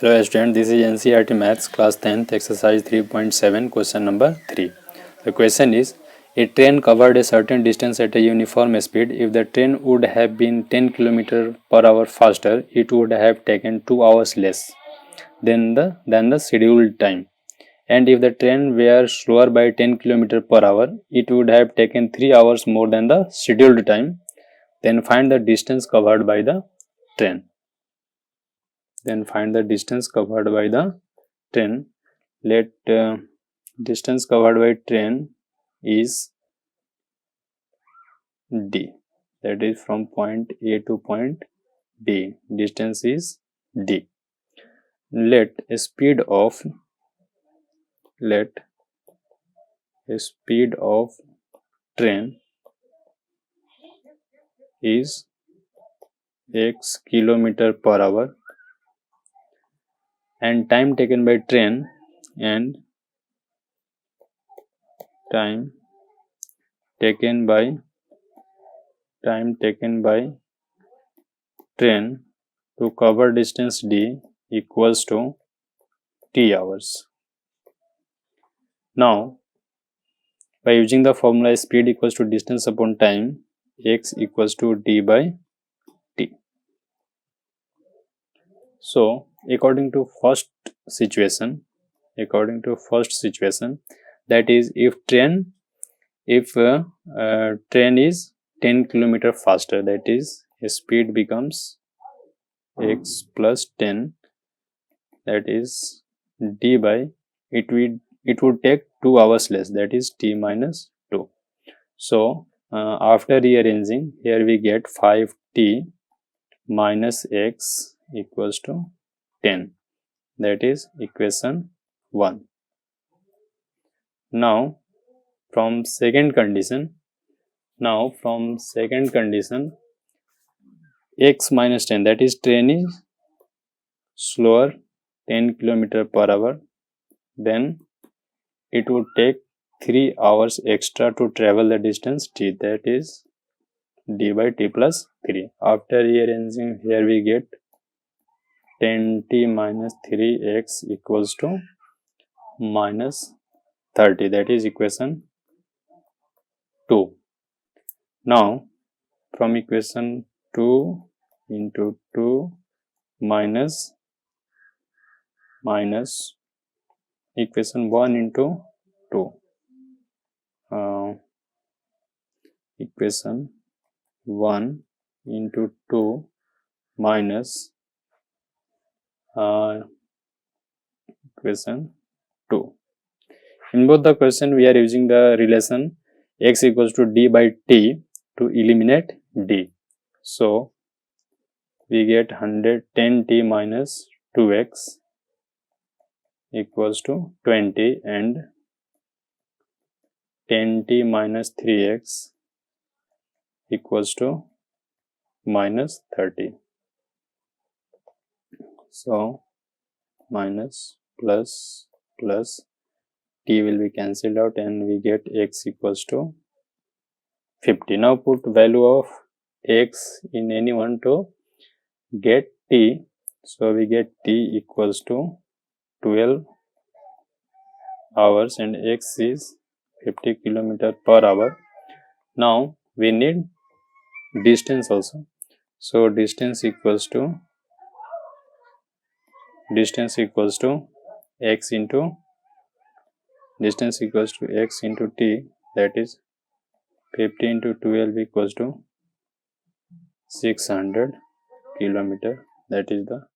Hello student, this is NCERT Maths class 10th exercise 3.7 question number 3. The question is, a train covered a certain distance at a uniform speed. If the train would have been 10 km per hour faster, it would have taken 2 hours less than the scheduled time. And if the train were slower by 10 km per hour, it would have taken 3 hours more than the scheduled time. Then find the distance covered by the train. Find the distance covered by the train. Let distance covered by train is d, that is from point A to point B. Distance is d. Let a speed of train is x kilometer per hour, and time taken by train train to cover distance d equals to t hours. Now, by using the formula speed equals to distance upon time, x equals to d by t. So, according to first situation, that is, if train is 10 km faster, that is, speed becomes x plus 10, that is d by, it would take 2 hours less, that is t minus 2. So after rearranging, here we get 5t minus x equals to 10, that is equation 1. Now from second condition, x minus 10, that is train is slower 10 km per hour, then it would take 3 hours extra to travel the distance t, that is d by t plus 3. After rearranging, here we get 10t minus 3x equals to minus 30, that is equation 2. Now from equation 2 into 2 minus equation 1 into 2, equation 1 into 2 minus equation 2. In both the question, we are using the relation x equals to d by t to eliminate d. So we get 110t minus 2x equals to 20, and 10t minus 3x equals to minus 30. So minus plus t will be cancelled out, and we get x equals to 50. Now put value of x in any one to get t. So we get t equals to 12 hours and x is 50 km per hour. Now we need distance also. So distance equals to x into t, that is 50 into 12 equals to 600 km, that is the